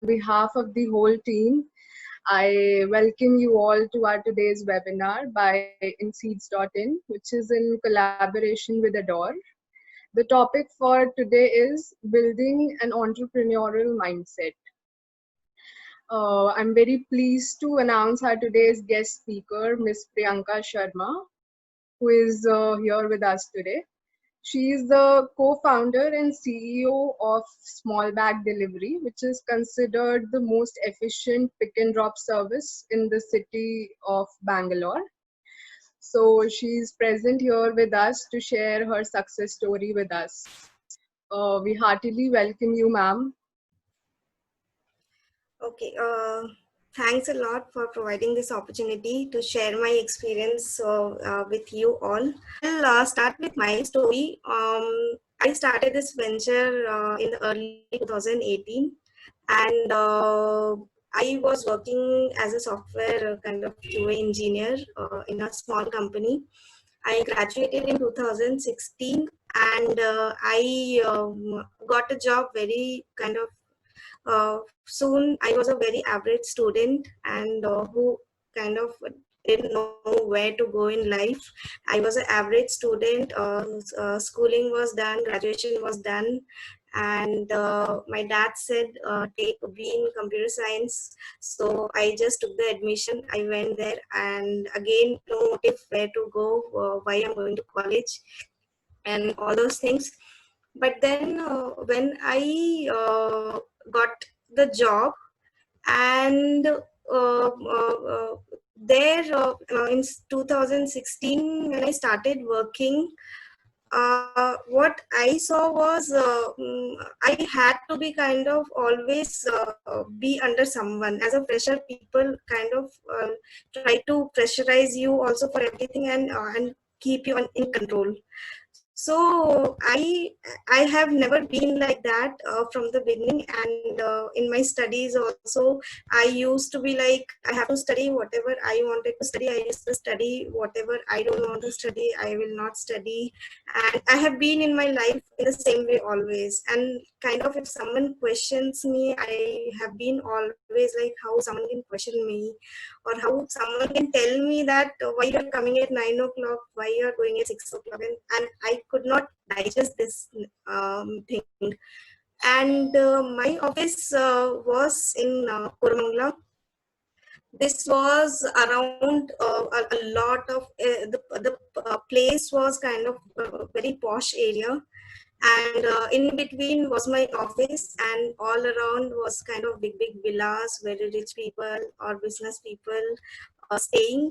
behalf of the whole team, I welcome you all to our today's webinar by Inseeds.in, which is in collaboration with Adore. The topic for today is building an entrepreneurial mindset. I'm very pleased to announce our today's guest speaker, Ms. Priyanka Sharma, who is here with us today. She is the co-founder and CEO of Small Bag Delivery, which is considered the most efficient pick and drop service in the city of Bangalore. So she's present here with us to share her success story with us. We heartily welcome you, ma'am. Okay, thanks a lot for providing this opportunity to share my experience with you all. I'll start with my story. I started this venture in the early 2018, and I was working as a software kind of QA engineer in a small company. I graduated in 2016, and I got a job very kind of soon. I was a very average student and who kind of didn't know where to go in life. I was an average student. Schooling was done, graduation was done, and my dad said take be in computer science. So I just took the admission. I went there, and again no motive where to go, why I'm going to college, and all those things. But then when I got the job, and there in 2016 when I started working, what I saw was I had to be kind of always be under someone. As a fresher, people kind of try to pressurize you also for everything, and keep you in control. So I have never been like that from the beginning, and in my studies also, I used to be like, I have to study whatever I wanted to study. I used to study whatever I don't want to study. I will not study, and I have been in my life in the same way always. And kind of, if someone questions me, I have been always like, how someone can question me, or how someone can tell me that why you're coming at 9 o'clock, why you're going at 6 o'clock, and I could not digest this thing. And my office was in Koramangala. This was around a lot of the place was kind of a very posh area, and in between was my office, and all around was kind of big villas, very rich people or business people staying.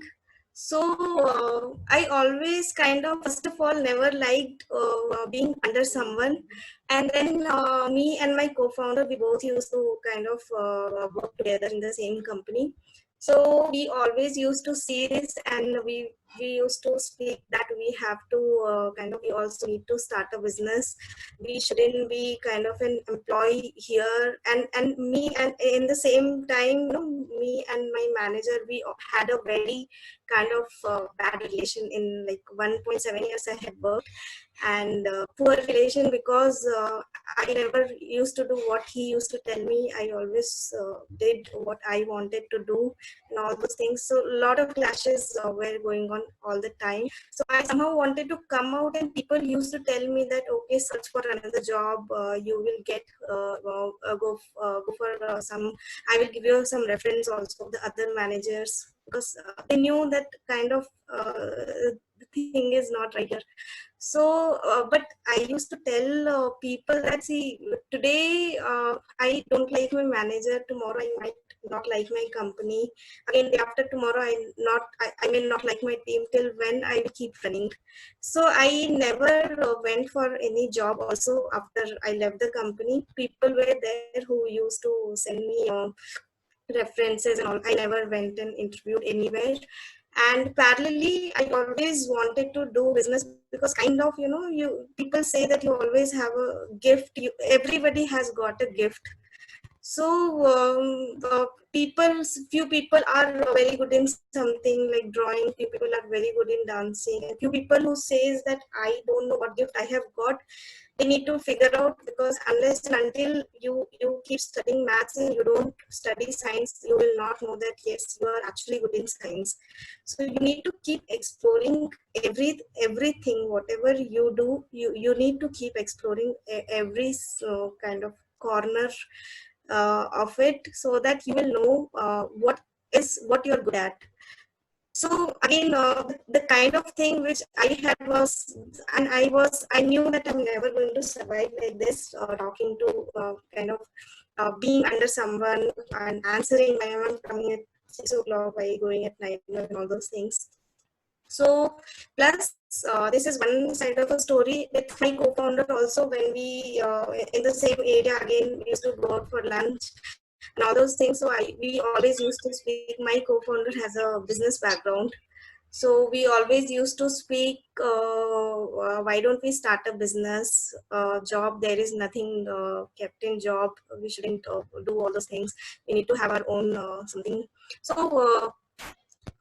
So I always kind of, first of all, never liked being under someone. And then me and my co-founder, we both used to kind of work together in the same company. So we always used to see this, and we used to speak that we have to kind of, we also need to start a business. We shouldn't be kind of an employee here. And me, and in the same time, me and my manager, we had a very kind of bad relation. In like 1.7 years I had worked, and poor relation, because I never used to do what he used to tell me. I always did what I wanted to do, and all those things. So a lot of clashes were going on all the time. So I somehow wanted to come out, and people used to tell me that, okay, search for another job, you will get go for some, I will give you some reference also of the other managers, because they knew that kind of the thing is not right here. So but I used to tell people that, see, today I don't like my manager, tomorrow I might not like my company, again day after tomorrow I may not like my team. Till when I will keep running? So I never went for any job also. After I left the company, people were there who used to send me references and all. I never went and interviewed anywhere. And parallelly, I always wanted to do business, because kind of, you people say that you always have a gift. Everybody has got a gift. So few people are very good in something like drawing, few people are very good in dancing, and few people who says that I don't know what gift I have got. they need to figure out, because unless and until you keep studying maths and you don't study science, you will not know that yes, you are actually good in science. So you need to keep exploring everything, whatever you do, you need to keep exploring every kind of corner of it, so that you will know what you're good at. So again, the kind of thing which I had was, and I knew that I'm never going to survive like this, talking to kind of being under someone and answering my own, coming at 6 o'clock, by going at 9, and all those things. So plus this is one side of a story with my co-founder also. When we in the same area, again we used to go out for lunch and all those things. So we always used to speak. My co-founder has a business background, so we always used to speak, why don't we start a business? Job, there is nothing kept in job. We shouldn't do all those things. We need to have our own something. So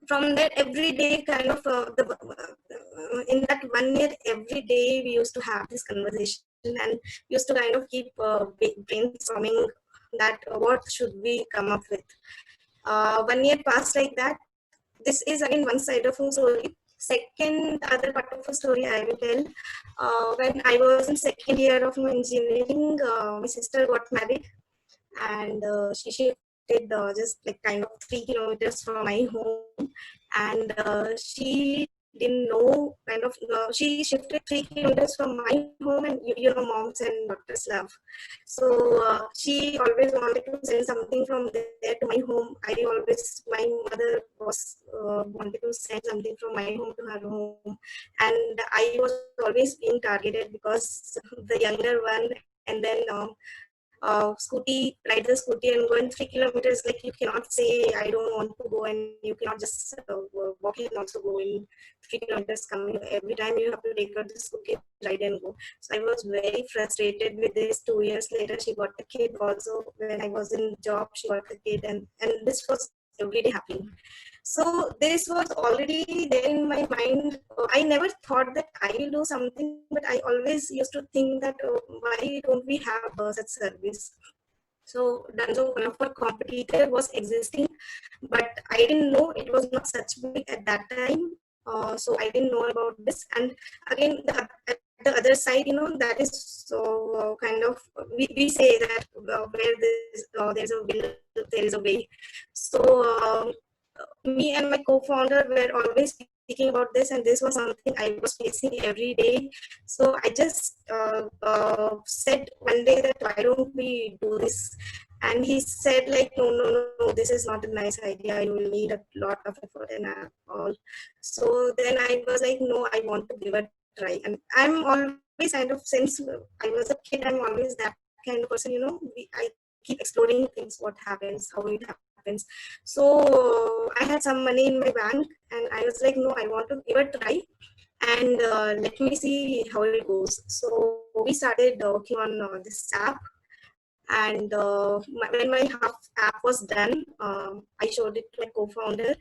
from that, every day kind of in that 1 year, every day we used to have this conversation and used to kind of keep brainstorming that what should we come up with. 1 year passed like that. This is again one side of a story. Second, other part of a story I will tell. When I was in second year of my engineering, my sister got married, and she shifted just like kind of 3 kilometers from my home, and she didn't know kind of she shifted 3 kilometers from my home, and you know moms and daughters love. So she always wanted to send something from there to my home. My mother was wanted to send something from my home to her home, and I was always being targeted because the younger one. And then ride the scooty and go in 3 kilometers. Like, you cannot say I don't want to go, and you cannot just walk in and also go in 3 kilometers. Coming every time you have to take out the scooty, ride and go. So I was very frustrated with this. 2 years later, she got a kid. Also, when I was in job, she got a kid, and this was every day happening. So this was already there in my mind. I never thought that I will do something, but I always used to think that why don't we have such service? So Dunzo, one of our competitor, was existing, but I didn't know it was not such big at that time. So I didn't know about this. And again, at the other side, that is so kind of, we say that where there's a will, there is a way. So me and my co-founder were always speaking about this, and this was something I was facing every day. So I just said one day that why don't we do this? And he said like, no, this is not a nice idea. You will need a lot of effort and all. So then I was like, no, I want to give a try. And I'm always kind of, since I was a kid, I'm always that kind of person, I keep exploring things, what happens, how it happens. So I had some money in my bank, and I was like, no, I want to give a try, and let me see how it goes. So we started working on this app, and when my half app was done, I showed it to my co-founder,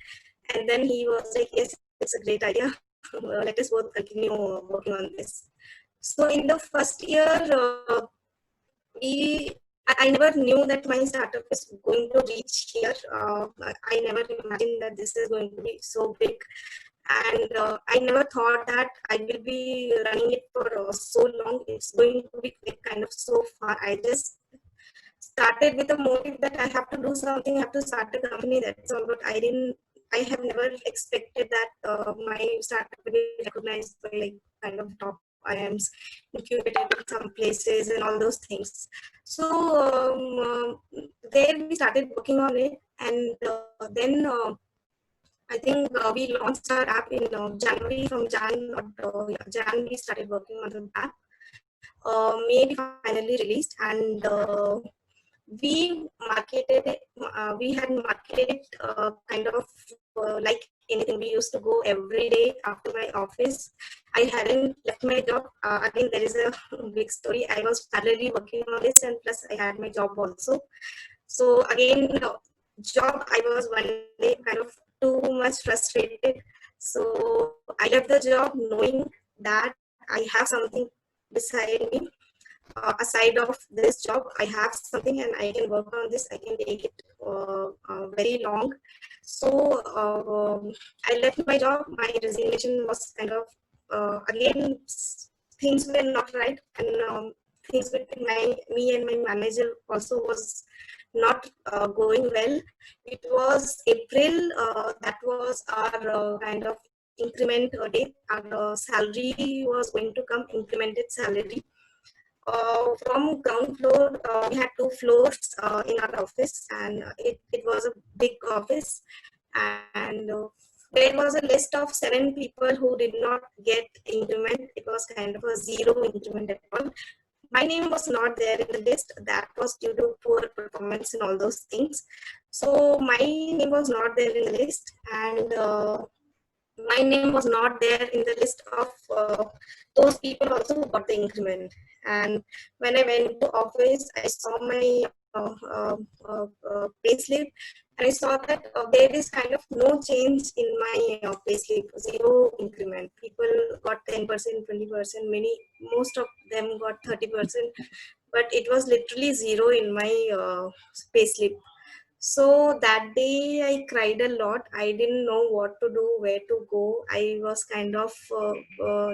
and then he was like, yes, it's a great idea. Let us both continue working on this. So in the first year, I never knew that my startup is going to reach here. I never imagined that this is going to be so big. And I never thought that I will be running it for so long. It's going to be kind of so far. I just started with a motive that I have to do something, I have to start a company, that's all. But I have never expected that my startup will be recognized by like kind of top IIMs, incubated in some places and all those things. So there we started working on it, and then I think we launched our app in January. From Jan we started working on the app. May we finally released, and we marketed it. We had marketed kind of like anything. We used to go every day after my office. I hadn't left my job. Again, there is a big story. I was parallelly working on this, and plus I had my job also. So again, job, I was one day kind of too much frustrated. So I left the job knowing that I have something beside me. aside of this job, I have something and I can work on this. I can take it very long. So I left my job. My resignation was kind of again, things were not right, and things between me and my manager also was not going well. It was April. That was our kind of increment date. Our salary was going to come, incremented salary. From ground floor, we had two floors in our office, and it was a big office. And there was a list of 7 people who did not get increment. It was kind of a zero increment at all. My name was not there in the list. That was due to poor performance and all those things. So my name was not there in the list, and my name was not there in the list of those people also who got the increment. And when I went to office, I saw my payslip, and I saw that there is kind of no change in my payslip, zero increment. People got 10%, 20%, most of them got 30%, but it was literally zero in my payslip. So that day I cried a lot. I didn't know what to do, where to go. I was kind of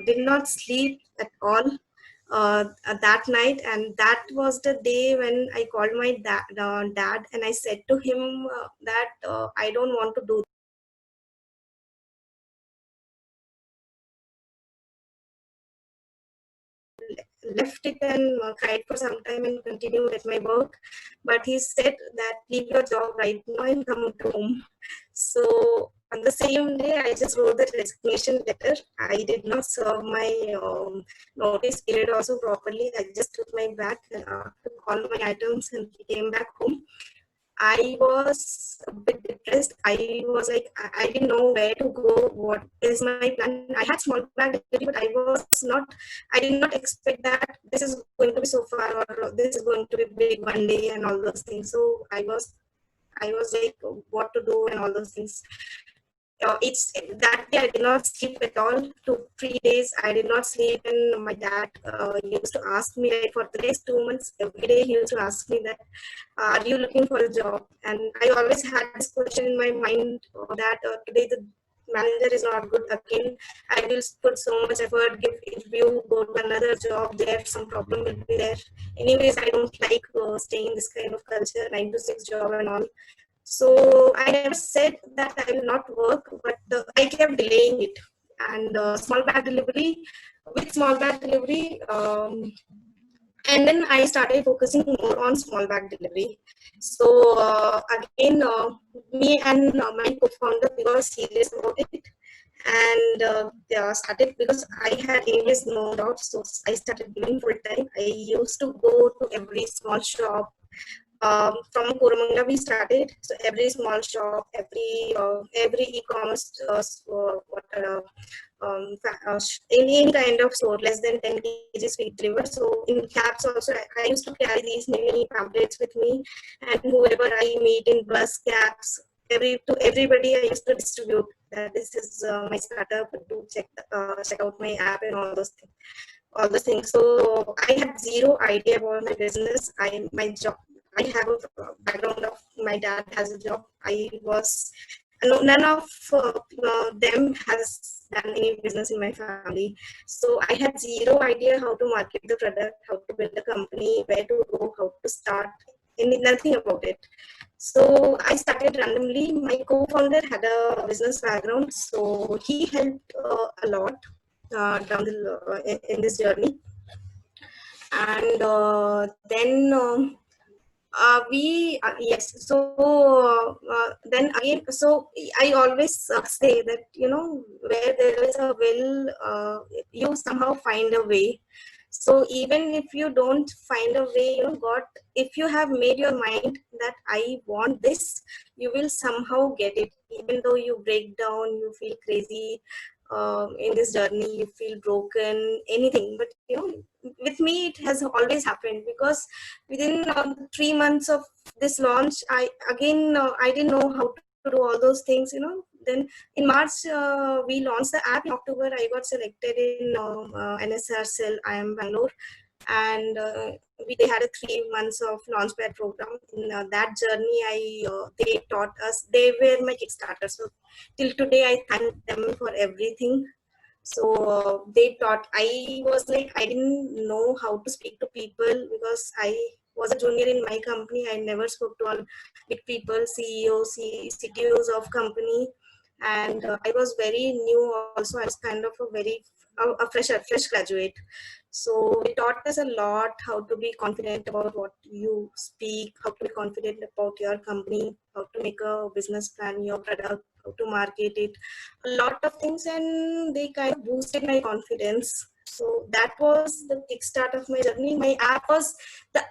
did not sleep at all that night, and that was the day when I called my dad, and I said to him that I don't want to do. Left it and cried for some time and continued at my work. But he said that leave your job right now and come home. So on the same day, I just wrote the resignation letter. I did not serve my notice period also properly. I just took my bag, took all my items, and came back home. I was a bit depressed. I was like, I didn't know where to go. What is my plan? I had small plan, but I was not. I did not expect that this is going to be so far, or this is going to be big one day, and all those things. So I was like, what to do and all those things. It's that day I did not sleep at all. 2 3 days I did not sleep, and my dad used to ask me, like, for the next 2 months every day he used to ask me that are you looking for a job? And I always had this question in my mind that today the manager is not good again. I will put so much effort, give interview, go to another job, there some problem will be there. Anyways, I don't like staying in this kind of culture, 9 to 6 job and all. So I never said that I will not work, but I kept delaying it. And small bag delivery, with small bag delivery, and then I started focusing more on small bag delivery. So again, me and my co-founder, we got serious about it, and started, because I had anyways no doubt, so I started doing full time. I used to go to every small shop. From Kurumanga we started, so every small shop, every e-commerce any kind of store less than 10 kgs we deliver. So in cabs also, I used to carry these many pamphlets with me, and whoever I meet in bus, cabs, to everybody I used to distribute that this is my startup, to check out my app and all those things. So I had zero idea about my business. My job. I have a background of my dad has a job. None of them has done any business in my family. So I had zero idea how to market the product, how to build a company, where to go, how to start, nothing about it. So I started randomly. My co-founder had a business background, so he helped a lot in this journey. And then we yes, so then again, so I always say that, where there is a will, you somehow find a way. So even if you don't find a way, God, if you have made your mind that I want this, you will somehow get it. Even though you break down, you feel crazy in this journey, you feel broken, anything. But with me it has always happened, because within 3 months of this launch, I didn't know how to do all those things. Then in March, we launched the app. In October, I got selected in NSR cell. I am Bangalore. and they had a 3 months of launchpad program. In that journey, they taught us. They were my Kickstarter. So till today, I thank them for everything. So they taught. I was like, I didn't know how to speak to people because I was a junior in my company. I never spoke to all big people, CEOs, CTOs of company, and I was very new. Also, I was kind of a fresh graduate. So it taught us a lot how to be confident about what you speak, how to be confident about your company, how to make a business plan, your product, how to market it, a lot of things, and they kind of boosted my confidence. So that was the kickstart of my journey. My app was the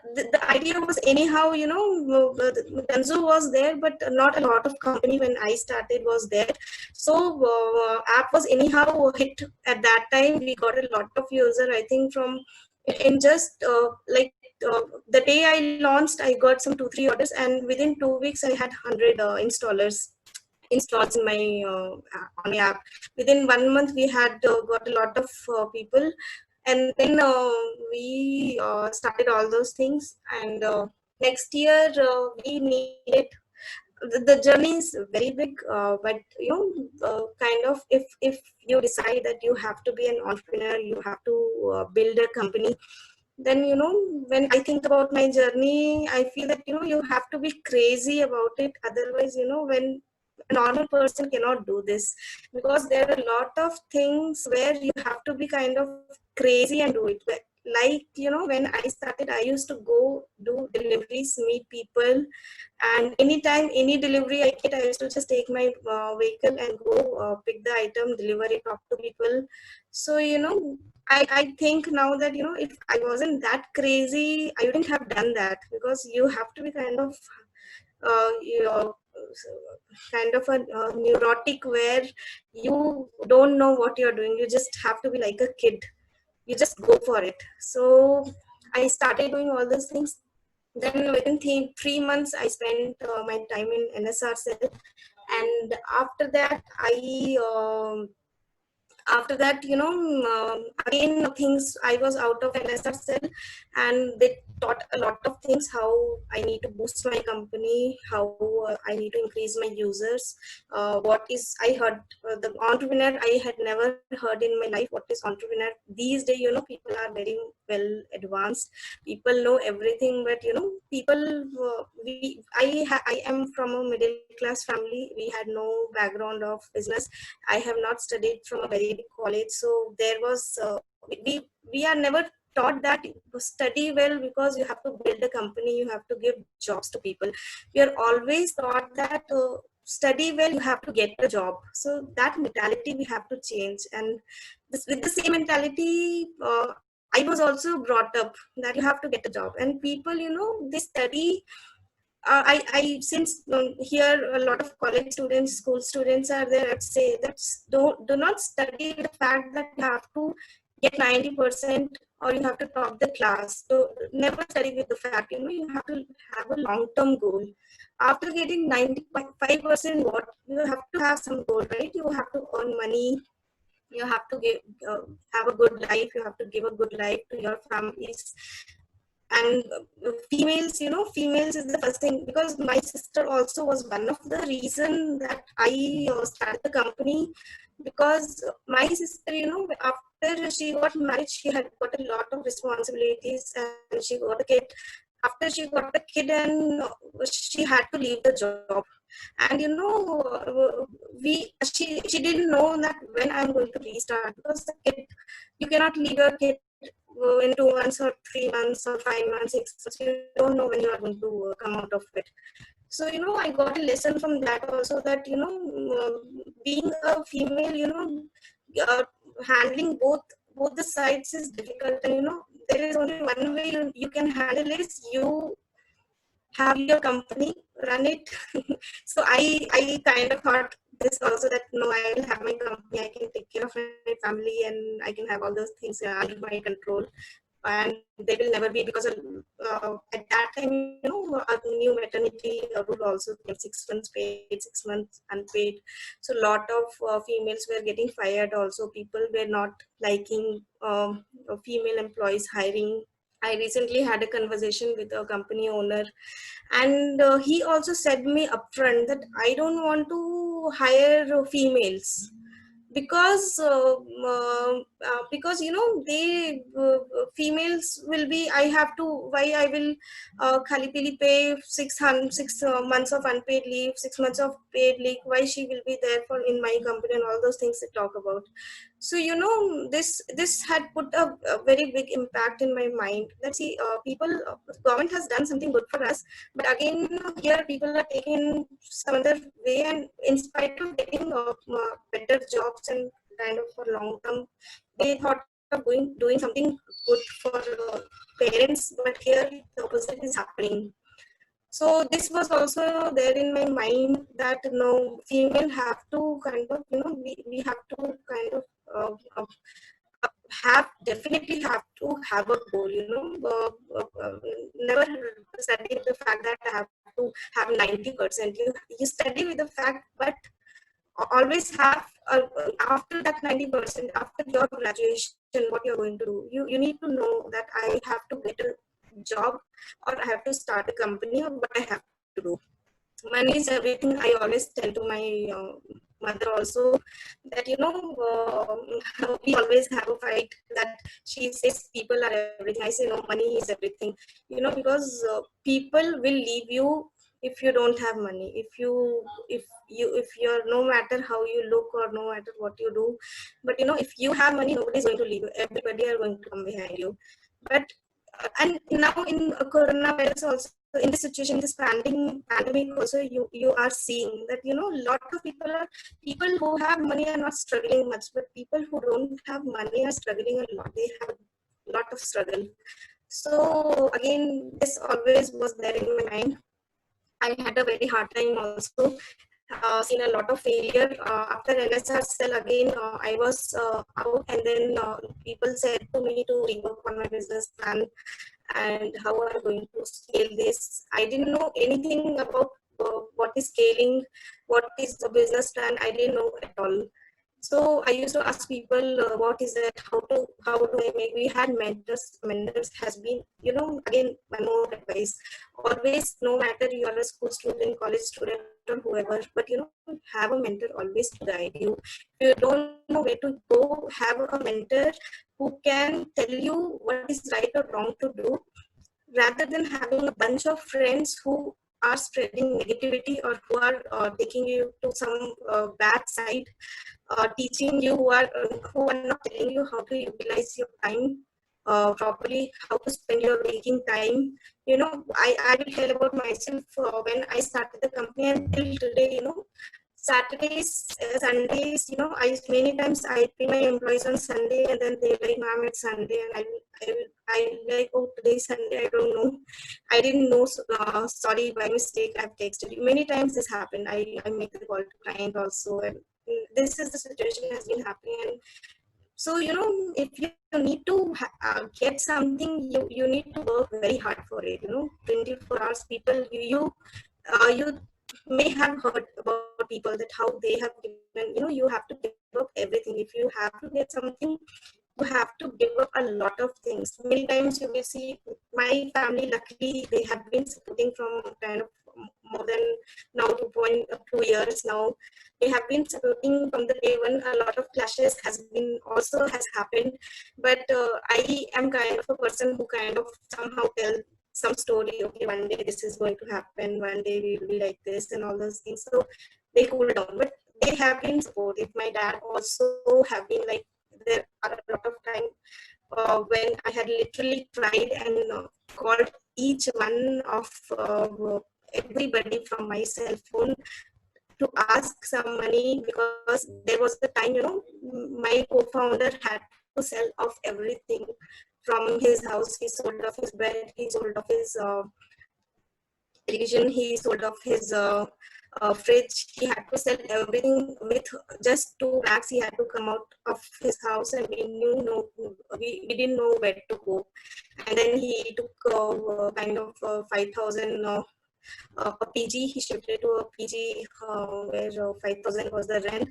idea was anyhow, Tanzu was there, but not a lot of company when I started was there. So app was anyhow hit at that time. We got a lot of user. I think from in just the day I launched, I got some 2-3 orders, and within 2 weeks I had 100 installers installs in my on my app. Within 1 month, we had got a lot of people, and then we started all those things. And next year, we needed. The journey is very big, but kind of if you decide that you have to be an entrepreneur, you have to build a company, then when I think about my journey, I feel that you have to be crazy about it. Otherwise, when a normal person cannot do this, because there are a lot of things where you have to be kind of crazy and do it. Like when I started, I used to go do deliveries, meet people, and anytime any delivery I get, I used to just take my vehicle and go pick the item, deliver it, talk to people. So I think now that if I wasn't that crazy, I wouldn't have done that, because you have to be kind of you know kind of a neurotic, where you don't know what you're doing. You just have to be like a kid. You just go for it. So I started doing all those things. Then within 3 months, I spent my time in NSR cell, and after that, again things, I was out of NSR cell, and they taught a lot of things, how I need to boost my company, how I need to increase my users. What is I heard the entrepreneur, I had never heard in my life what is entrepreneur. These days, people are very well advanced. People know everything, but people I am from a middle class family. We had no background of business. I have not studied from a very big college, so there was we are never taught that study well because you have to build a company, you have to give jobs to people. We are always taught that study well, you have to get a job. So that mentality we have to change, and with the same mentality, I was also brought up that you have to get a job. And people, they study. Since here a lot of college students, school students are there, I'd say that do not study the fact that you have to get 90% or you have to top the class. So never study with the fact, you have to have a long-term goal. After getting 95%, what you have to have some goal, right? You have to earn money. You have to have a good life. You have to give a good life to your families. And females is the first thing, because my sister also was one of the reason that I started the company. Because my sister, after she got married, she had got a lot of responsibilities, and she got a kid. After she got the kid, and she had to leave the job. And she didn't know that when I'm going to restart, because the kid, you cannot leave your kid in 2 months or 3 months or 5 months, 6 months. You don't know when you are going to come out of it. So I got a lesson from that also, that being a female, uh, handling both the sides is difficult. And there is only one way you can handle is you have your company, run it. So I kind of thought this also, that no, I will have my company, I can take care of my family, and I can have all those things under my control. And they will never be, because at that time, a new maternity rule also came, 6 months paid, 6 months unpaid. So a lot of females were getting fired also. People were not liking female employees hiring I recently had a conversation with a company owner, and he also said me upfront that I don't want to hire females because they females will be, I have to, why I will khali pili pay 6 months of unpaid leave, 6 months of paid leave, why she will be there for in my company, and all those things they talk about. So this had put a very big impact in my mind, that see, people, government has done something good for us, but again here people are taking some other way, and in spite of getting better jobs and kind of for long term, they thought of doing something good for parents, but here the opposite is happening. So this was also there in my mind, that no, female have to kind of, we have to kind of have, definitely have to have a goal, never study with the fact that I have to have 90%. You study with the fact, but always have after that 90%, after your graduation, what you're going to do, you need to know that I have to get a job, or I have to start a company, or what I have to do. Money is everything. I always tell to my mother also, that we always have a fight, that she says people are everything, I say no, money is everything, because people will leave you if you don't have money. If you're, no matter how you look or no matter what you do, but if you have money, nobody's going to leave you, everybody are going to come behind you. But and now in coronavirus also, in this situation, in this pandemic also, you are seeing that a lot of people who have money are not struggling much, but people who don't have money are struggling a lot. They have a lot of struggle. So again, this always was there in my mind. I had a very hard time also, seen a lot of failure. After NSR cell, again, I was out, and then people said to me to rework on my business plan and how I'm going to scale this. I didn't know anything about what is scaling, what is the business plan. I didn't know at all. So I used to ask people, what is that? How do I make? We had mentors. Mentors has been, again, one more advice. Always, no matter you are a school student, college student, or whoever, but have a mentor always to guide you. If you don't know where to go, have a mentor who can tell you what is right or wrong to do, rather than having a bunch of friends who are spreading negativity, or who are taking you to some bad side, teaching you, who are not telling you how to utilize your time properly, how to spend your waking time. I will tell about myself. When I started the company until today, Saturdays, Sundays, I many times I pay my employees on Sunday, and then they like, ma'am, it's Sunday, and I like, oh, today's Sunday, I don't know, I didn't know, sorry, by mistake, I've texted you. Many times this happened. I make the call to client also, and this is the situation has been happening. And so, if you need to get something, you need to work very hard for it. 24 hours. People, you may have heard about people that how they have given. You have to give up everything. If you have to get something, you have to give up a lot of things. Many times you will see my family, luckily, they have been supporting from kind of more than now 2.2 years now. They have been supporting from the day one. A lot of clashes has happened, but I am kind of a person who kind of somehow tell some story. Okay, one day this is going to happen. One day we will be like this, and all those things. So they cool down, but they have been supportive. My dad also have been like, there are a lot of time when I had literally tried and called each one of everybody from my cell phone to ask some money, because there was the time, my co-founder had to sell off everything from his house. He sold off his bed, he sold off his television, he sold off his fridge. He had to sell everything with just 2 lakhs. He had to come out of his house, and we didn't know where to go. And then he took kind of 5,000 a PG. He shifted to a PG where 5,000 was the rent.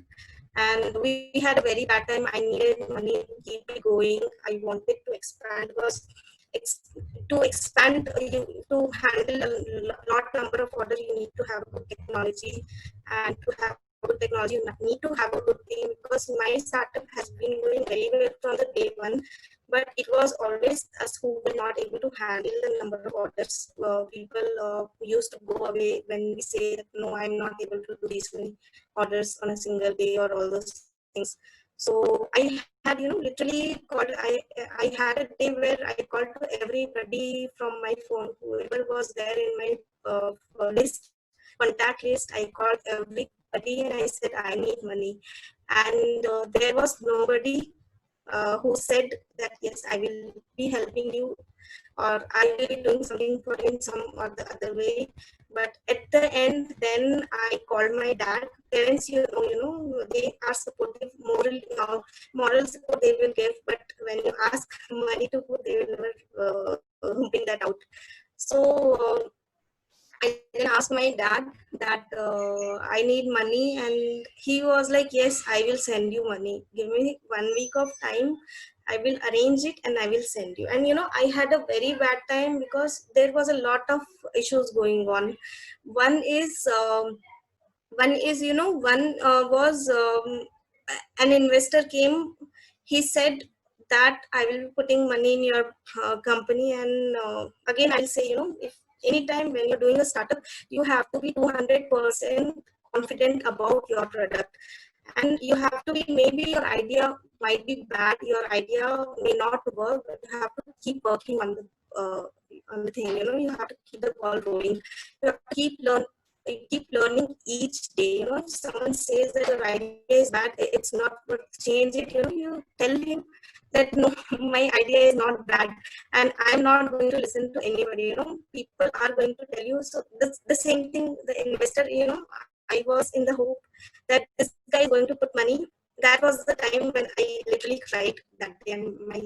And we had a very bad time. I needed money to keep it going. I wanted to expand, because to expand to handle a lot number of orders, you need to have good technology, and to have good technology you need to have a good team, because my startup has been going very well from the day one, but it was always us who were not able to handle the number of orders. People used to go away when we say that no, I'm not able to do these many orders on a single day or all those things. So I had, literally called. I had a day where I called to everybody from my phone, whoever was there in my list, contact list. I called everybody and I said I need money, and there was nobody who said that yes, I will be helping you, or I will be doing something for you in some or the other way. But at the end, then I called my dad. Parents, they are supportive, moral support they will give, but when you ask money to put, they will never bring that out. So I then asked my dad that I need money, and he was like, yes, I will send you money. Give me 1 week of time. I will arrange it and I will send you. And I had a very bad time because there was a lot of issues going on. One is, one was an investor came. He said that I will be putting money in your company, and again I'll say, if anytime when you're doing a startup, you have to be 200% confident about your product, and you have to be, maybe your idea might be bad, your idea may not work, but you have to keep working on the thing. You have to keep the ball rolling. You have to keep learning each day. If someone says that your idea is bad, it's not good, change it. You tell him that no, my idea is not bad, and I'm not going to listen to anybody. People are going to tell you. So the same thing, the investor, I was in the hope that this guy is going to put money. That was the time when I literally cried that day, and my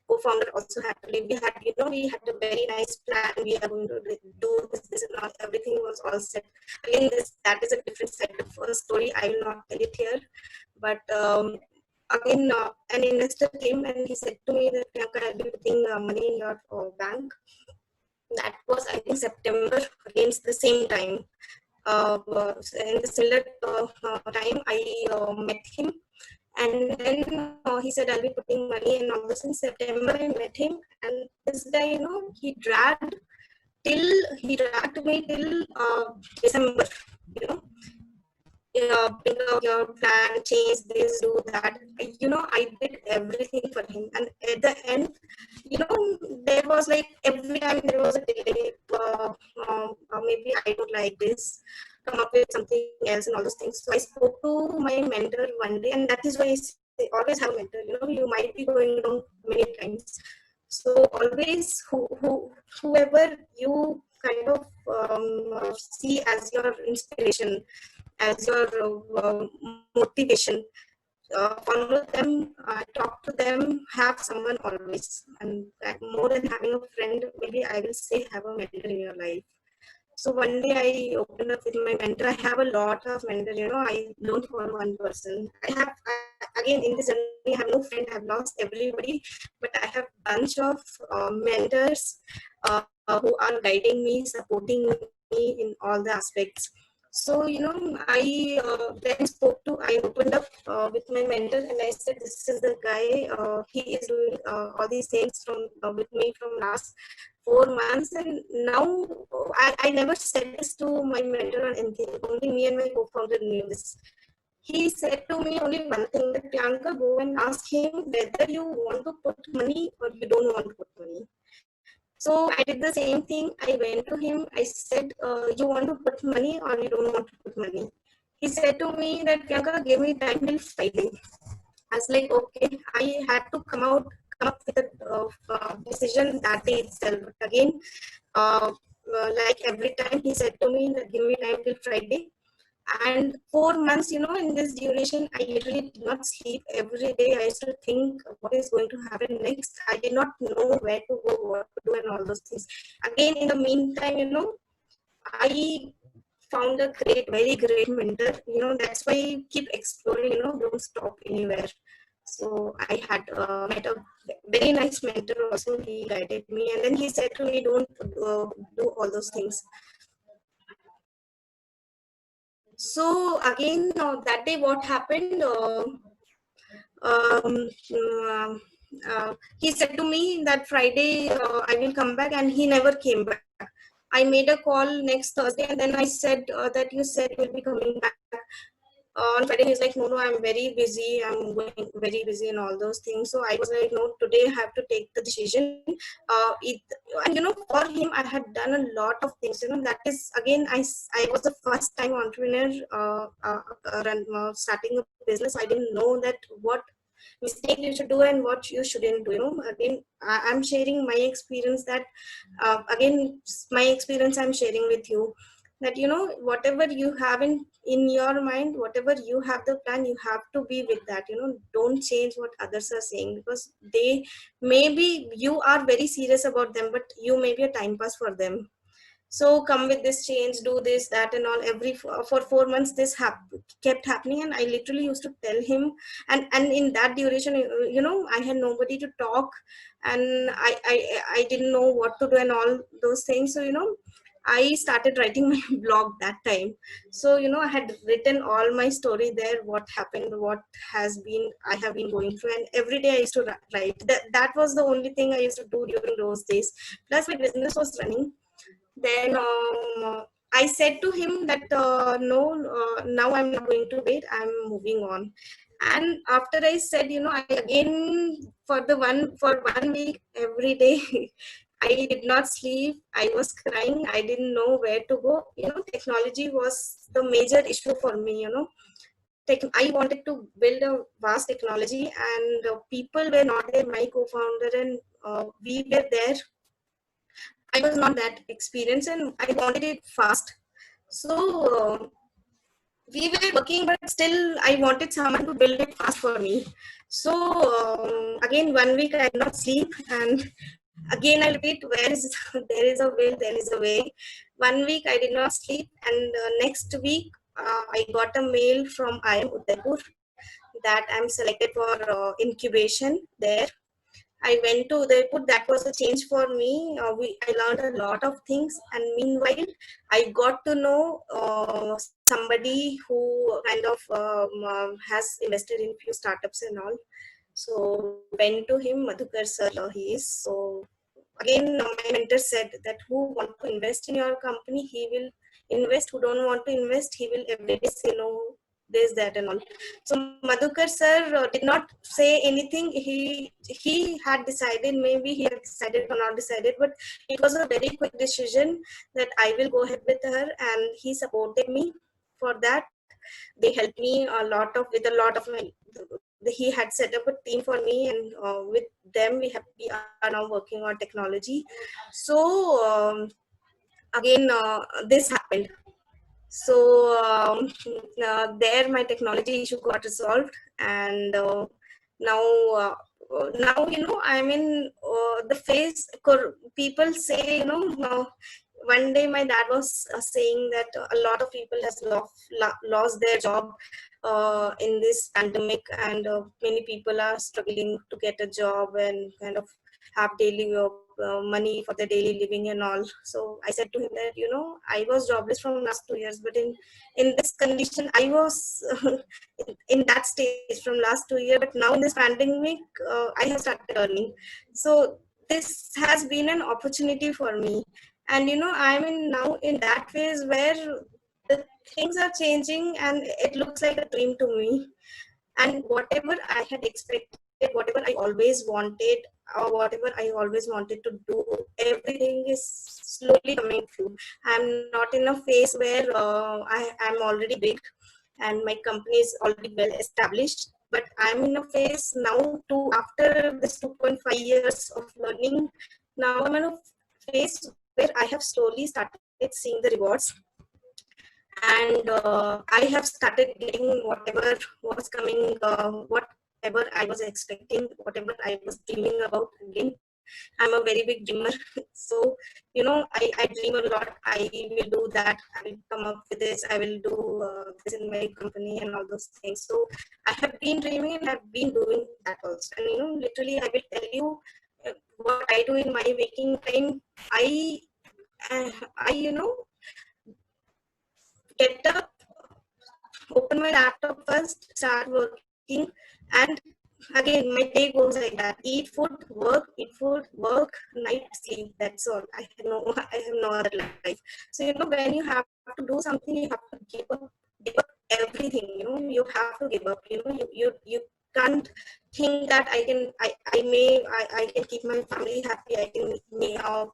co-founder also had to leave. We had a very nice plan. We are going to do this, and all. Everything was all set. Again, that is a different side of a story. I will not tell it here, but again, an investor came and he said to me that Priyanka, I'll be putting money in your bank. That was, I think, September. Against the same time, in the similar time, I met him, and then he said, I'll be putting money in all this. In September, I met him, and this guy, he dragged me till December. Bring up your plan, change this, do that. I did everything for him, and at the end, there was like every time there was a delay. Maybe I don't like this. Come up with something else and all those things. So I spoke to my mentor one day, and that is why I say, always have a mentor. You might be going wrong many times. So always whoever you kind of see as your inspiration, as your motivation, follow them, talk to them, have someone always. And more than having a friend, maybe I will say have a mentor in your life. So one day I opened up with my mentor. I have a lot of mentors. I don't follow one person. Again, in this journey, I have no friend. I've lost everybody, but I have a bunch of mentors who are guiding me, supporting me in all the aspects. So, I I opened up with my mentor, and I said, this is the guy, he is doing all these things with me from last 4 months. And now I never said this to my mentor or anything, only me and my co-founder knew this. He said to me only one thing, that Priyanka, go and ask him whether you want to put money or you don't want to put money. So I did the same thing. I went to him. I said, you want to put money or you don't want to put money? He said to me that, Priyanka, give me time till Friday. I was like, okay. I had to come up with a decision that day itself. But again, like every time, he said to me that give me time till Friday. And 4 months, in this duration, I literally did not sleep every day. I used to think what is going to happen next. I did not know where to go, what to do, and all those things. Again, in the meantime, I found a very great mentor. That's why I keep exploring, don't stop anywhere. So I had met a very nice mentor also. He guided me, and then he said to me, don't do all those things. So again, that day what happened, um, uh, he said to me that Friday I will come back, and he never came back. I made a call next Thursday, and then I said that you said you will be coming back on Friday. He's like, no, I'm very busy. I'm going very busy and all those things. So I was like, no, today I have to take the decision. And for him, I had done a lot of things. That is again, I was the first time entrepreneur starting a business. I didn't know that what mistake you should do and what you shouldn't do. Again, I'm sharing my experience that again my experience I'm sharing with you, that whatever you have in your mind, whatever you have the plan, you have to be with that. Don't change what others are saying, because they maybe you are very serious about them, but you may be a time pass for them. So come with this change, do this, that, and all. For 4 months this kept happening, and I literally used to tell him. And in that duration, I had nobody to talk, and I didn't know what to do and all those things. So I started writing my blog that time. So I had written all my story there, what happened, what I have been going through, and every day I used to write. That was the only thing I used to do during those days. Plus my business was running. Then I said to him that no, now I'm not going to wait, I'm moving on. And after I said, I again for 1 week every day I did not sleep, I was crying, I didn't know where to go. Technology was the major issue for me. I wanted to build a vast technology, and people were not there. My co-founder and we were there. I was not that experienced, and I wanted it fast. So we were working, but still I wanted someone to build it fast for me. So again, 1 week I did not sleep, and again I repeat, where is there is a will, there is a way. 1 week I did not sleep, and next week I got a mail from IIM Udaipur that I'm selected for incubation there. I went to Udaipur. That was a change for me. I learned a lot of things, and meanwhile, I got to know somebody who kind of has invested in few startups and all. So went to him, Madhukar sir. He is so. Again, my mentor said that who want to invest in your company, he will invest. Who don't want to invest, he will every day say no, this, that, and all. So Madhukar sir did not say anything. He had decided, maybe he had decided or not decided, but it was a very quick decision that I will go ahead with her, and he supported me for that. They helped me with a lot of my. He had set up a team for me, and with them we are now working on technology. So again, this happened. So there my technology issue got resolved, and now now I'm in the phase. People say, one day my dad was saying that a lot of people has lost their job in this pandemic, and many people are struggling to get a job and kind of have daily money for their daily living and all. So I said to him that I was jobless from last 2 years, but in this condition I was in that stage from last 2 years, but now in this pandemic I have started earning. So this has been an opportunity for me, and I'm in now in that phase where the things are changing, and it looks like a dream to me. And whatever I had expected, whatever I always wanted, or whatever I always wanted to do, everything is slowly coming through. I'm not in a phase where I am already big and my company is already well established, but I'm in a phase now to, after this 2.5 years of learning, now I'm in a phase where I have slowly started seeing the rewards, and I have started getting whatever was coming, whatever I was expecting, whatever I was dreaming about. Again, I'm a very big dreamer. So, I dream a lot. I will do that. I will come up with this. I will do this in my company and all those things. So I have been dreaming and have been doing that also. And, literally I will tell you what I do in my waking time. I get up, open my laptop first, start working, and again my day goes like that. Eat food, work, night, sleep. That's all. I have no other life. So when you have to do something, you have to give up everything. You have to give up. You can't think that I can keep my family happy. I can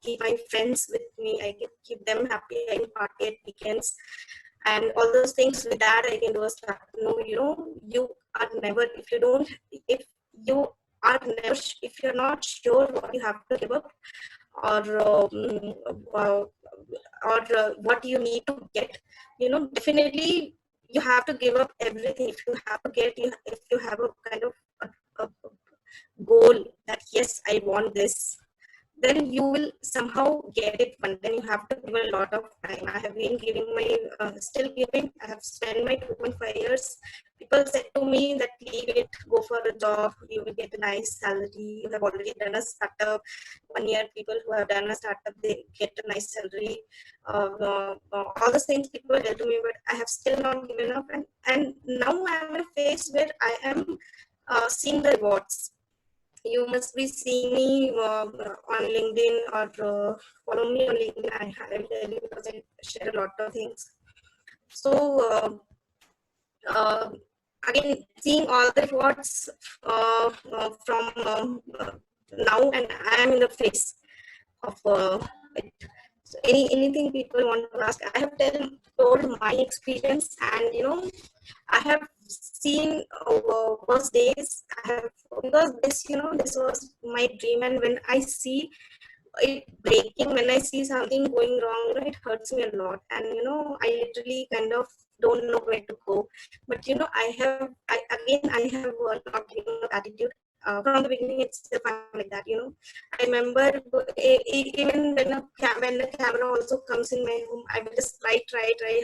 keep my friends with me. I can keep them happy. I can party at weekends and all those things. With that I can do a start. No, you are never, if you are never, if you're not sure what you have to give up, or uh, what you need to get, definitely you have to give up everything. If you have to get, if you have a kind of a goal that yes, I want this, then you will somehow get it. But then you have to give a lot of time. I have been giving still giving. I have spent my 2.5 years. People said to me that leave it, go for a job, you will get a nice salary. You have already done a startup. 1 year, people who have done a startup, they get a nice salary. All those things people tell to me, but I have still not given up. And now I am in a phase where I am seeing the rewards. You must be seeing me on LinkedIn, or follow me on LinkedIn. I will tell you because I share a lot of things. So uh, again, seeing all the rewards from now, and I am in the phase of it. So anything people want to ask, I have told my experience, and I have seen worse days. I have, because this was my dream, and when I see it breaking, when I see something going wrong, it hurts me a lot, and I literally kind of don't know where to go. But I have a not giving up attitude. From the beginning itself, I'm like that. I remember even when the camera also comes in my home, I will just try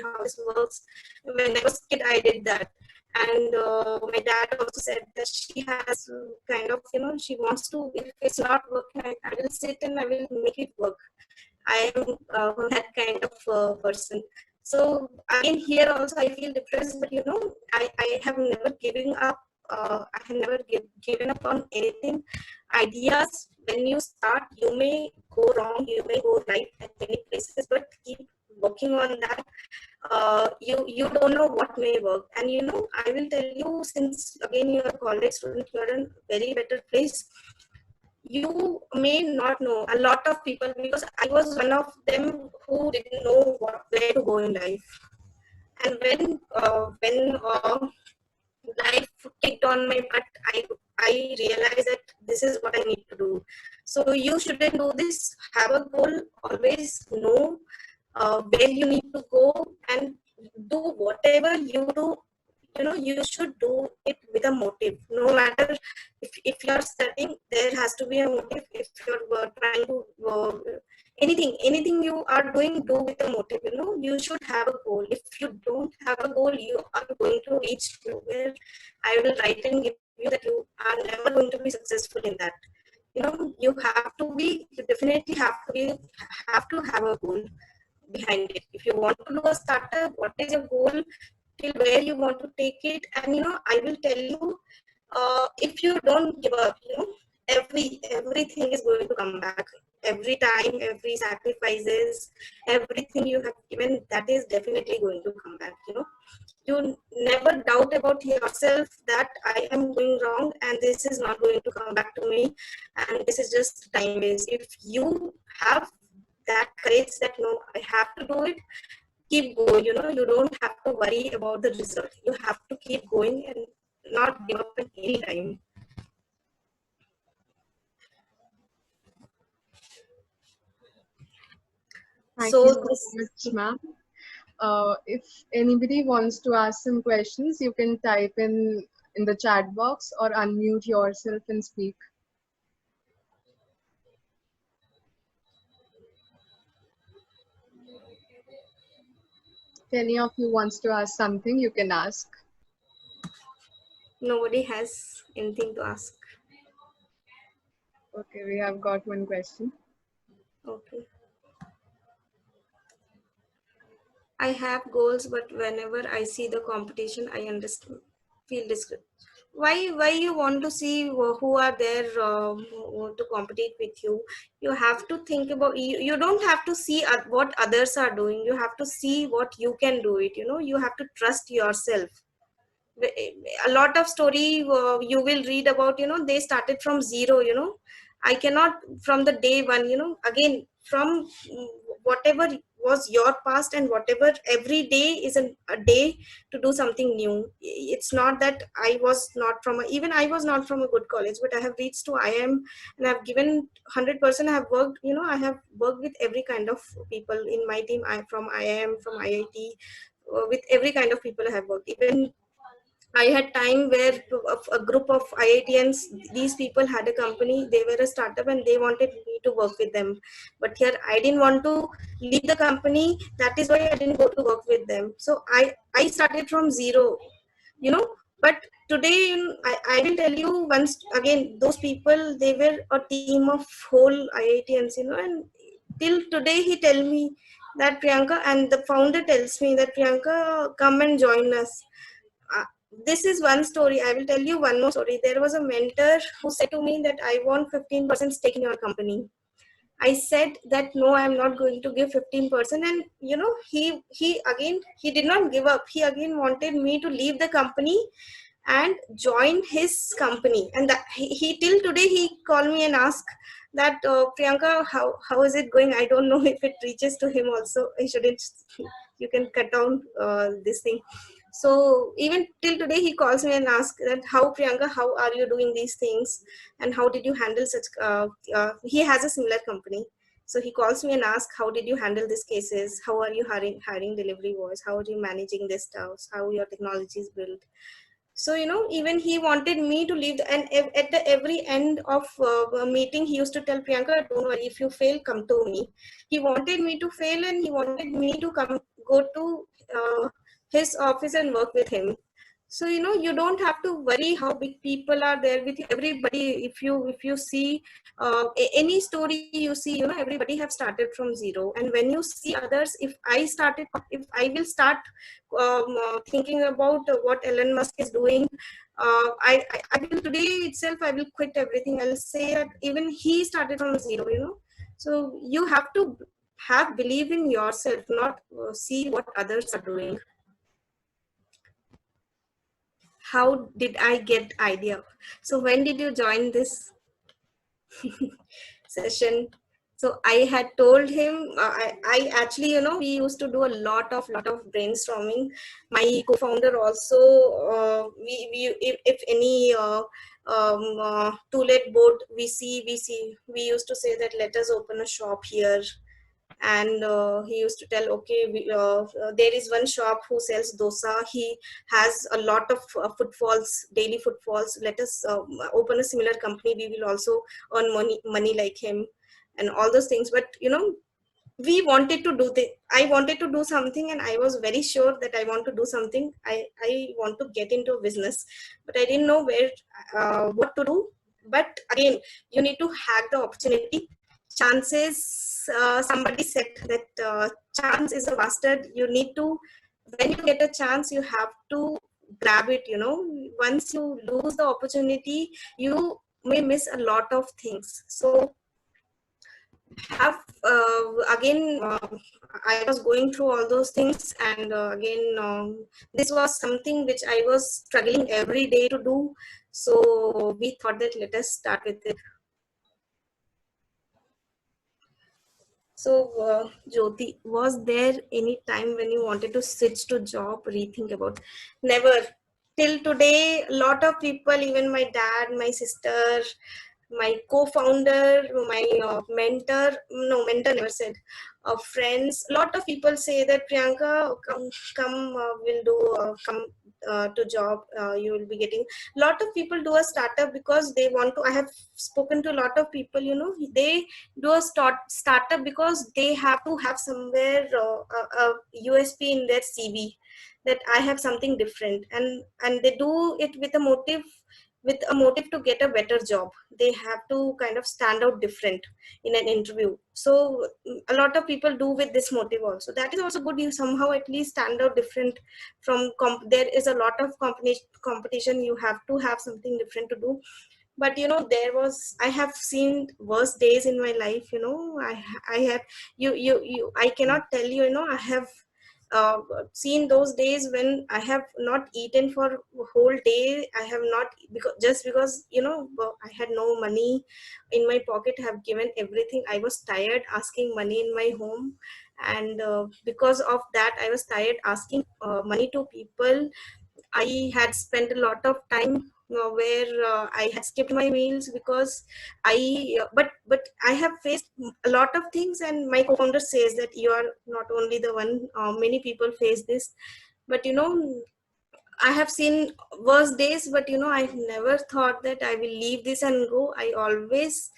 how this works. When I was a kid, I did that. And my dad also said that she has kind of, she wants to, if it's not working, I will sit and I will make it work. I am that kind of person. So again, here also I feel depressed, but I have never given up. I have never given up on anything. Ideas, when you start, you may go wrong, you may go right at many places, but keep working on that. You don't know what may work. And I will tell you, since again you're a college student, you're in a very better place. You may not know a lot of people, because I was one of them who didn't know where to go in life. And when life kicked on my butt, I realized that this is what I need to do. So you shouldn't do this. Have a goal. Always know where you need to go, and do whatever you do. You should do it with a motive. No matter if you're studying, there has to be a motive. If you're trying to anything you are doing, do with a motive. You should have a goal. If you don't have a goal, you are going to reach nowhere. I will write and give you that you are never going to be successful in that. You definitely have to have a goal behind it. If you want to do a startup, what is your goal, till where you want to take it? And I will tell you, if you don't give up, everything is going to come back. Every time, every sacrifices, everything you have given, that is definitely going to come back. You never doubt about yourself that I am going wrong and this is not going to come back to me, and this is just time waste. If you have that courage that I have to do it, keep going. You don't have to worry about the result. You have to keep going and not give up at any time. Thank So you so much, ma'am. If anybody wants to ask some questions, you can type in the chat box or unmute yourself and speak. If any of you wants to ask something, you can ask. Nobody has anything to ask. Okay, we have got one question. Okay. I have goals, but whenever I see the competition, I understand, feel discouraged. Why you want to see who are there to compete with you? You have to think about, you don't have to see what others are doing. You have to see what you can do it. You have to trust yourself. A lot of story you will read about, they started from zero. I cannot from the day one, again from whatever was your past, and whatever every day is a day to do something new. It's not that I was not from even I was not from a good college, but I have reached to IIM, and I've given 100%. I have worked, I have worked with every kind of people in my team. I from IIM, from IIT, with every kind of people I have worked. Even I had time where a group of IITians, these people had a company, they were a startup and they wanted me to work with them. But here I didn't want to leave the company. That is why I didn't go to work with them. So I started from zero, you know. But today, I will tell you once again, those people, they were a team of whole IITians, and till today he tell me that Priyanka, and the founder tells me that Priyanka, come and join us. uh, this is one story. I will tell you one more story. There was a mentor who said to me that I want 15% stake in your company. I said that no, I'm not going to give 15%. And he again, he did not give up. He again wanted me to leave the company and join his company. And that he till today he called me and asked that, Priyanka, how is it going? I don't know if it reaches to him also. I shouldn't. You can cut down this thing. So even till today he calls me and asks that, how Priyanka, how are you doing these things, and how did you handle such he has a similar company. So he calls me and asks, how did you handle these cases, how are you hiring delivery boys, how are you managing this stuff, how your technology is built. So even he wanted me to leave and at the every end of a meeting he used to tell Priyanka, don't worry, if you fail, come to me. He wanted me to fail, and he wanted me to go to his office and work with him. So you don't have to worry how big people are there with you. Everybody, if you see any story you see, everybody have started from zero. And when you see others, if I will start thinking about what Elon Musk is doing, I will today itself, I will quit everything. I'll say that even he started from zero. So you have to have believe in yourself, not see what others are doing. How did I get idea? So when did you join this session? So I had told him, I actually, we used to do a lot of brainstorming. My co-founder also, we if any two-let board we used to say that, let us open a shop here. And he used to tell, okay, there is one shop who sells dosa. He has a lot of footfalls, daily footfalls. Let us open a similar company. We will also earn money like him, and all those things. But we wanted to do I wanted to do something, and I was very sure that I want to do something. I want to get into a business, but I didn't know where what to do. But again, you need to hack the opportunity. Chances, somebody said that chance is a bastard. You need to, when you get a chance, you have to grab it. Once you lose the opportunity, you may miss a lot of things. So have again I was going through all those things, and again this was something which I was struggling every day to do. So we thought that let us start with it. So Jyoti, was there any time when you wanted to switch to job, rethink about? Never. Till today, a lot of people, even my dad, my sister, my co-founder, my mentor never said, friends, a lot of people say that Priyanka, come we'll do come to job, you will be getting. A lot of people do a startup because they want to. I have spoken to a lot of people, they do a startup because they have to have somewhere a USP in their CV, that I have something different, and they do it with a motive to get a better job. They have to kind of stand out different in an interview. So a lot of people do with this motive also. That is also good. You somehow at least stand out different from there is a lot of competition. You have to have something different to do. But I have seen worse days in my life. I have you I cannot tell you. I have uh, seen those days when I have not eaten for a whole day. I have not, because I had no money in my pocket. Have given everything. I was tired asking money in my home, and because of that I was tired asking money to people. I had spent a lot of time where I had skipped my meals because but I have faced a lot of things, and my co-founder says that you are not only the one. Many people face this, but I have seen worse days, but I've never thought that I will leave this and go. I always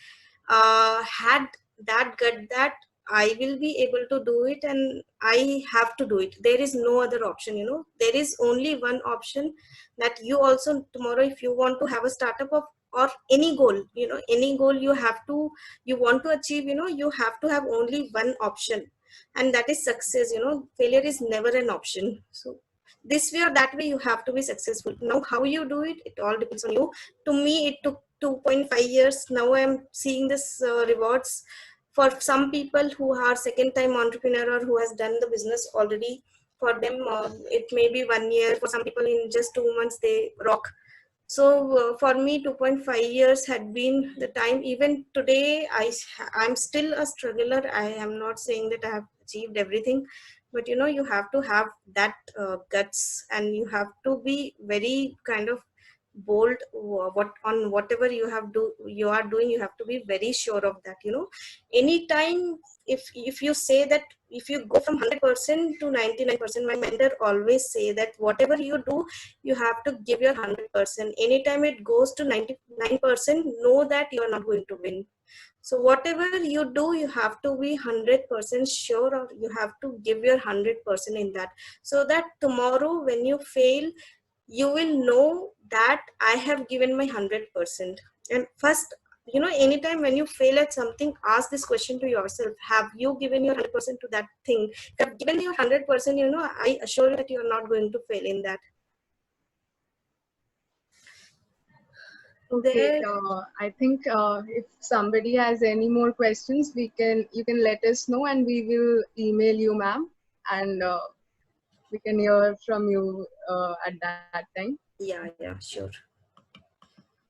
had that gut that I will be able to do it, and I have to do it. There is no other option. There is only one option, that you also tomorrow, if you want to have a startup of or any goal, any goal you want to achieve, you have to have only one option, and that is success. Failure is never an option. So this way or that way you have to be successful. Now how you do it, it all depends on you. To me it took 2.5 years. Now I'm seeing this rewards. For some people who are second time entrepreneur or who has done the business already, for them it may be 1 year. For some people in just 2 months they rock. So for me 2.5 years had been the time. Even today I'm still a struggler. I am not saying that I have achieved everything, but you have to have that guts, and you have to be very kind of bold. What on whatever you are doing, you have to be very sure of that. Anytime, if you say that, if you go from 100% to 99%, my mentor always say that whatever you do, you have to give your 100%. Anytime it goes to 99%, know that you are not going to win. So whatever you do, you have to be 100% sure, or you have to give your 100% in that, so that tomorrow when you fail, you will know that I have given my 100%. And first, anytime when you fail at something, ask this question to yourself: have you given your 100% to that thing? If you have given your 100%, I assure you that you are not going to fail in that. Okay, There. I think if somebody has any more questions, you can let us know and we will email you, ma'am, and we can hear from you at that time. Yeah, sure.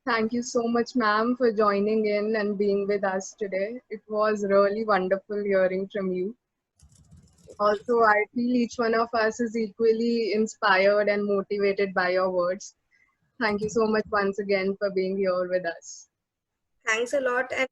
Thank you so much, ma'am, for joining in and being with us today. It was really wonderful hearing from you. Also, I feel each one of us is equally inspired and motivated by your words. Thank you so much once again for being here with us. Thanks a lot. And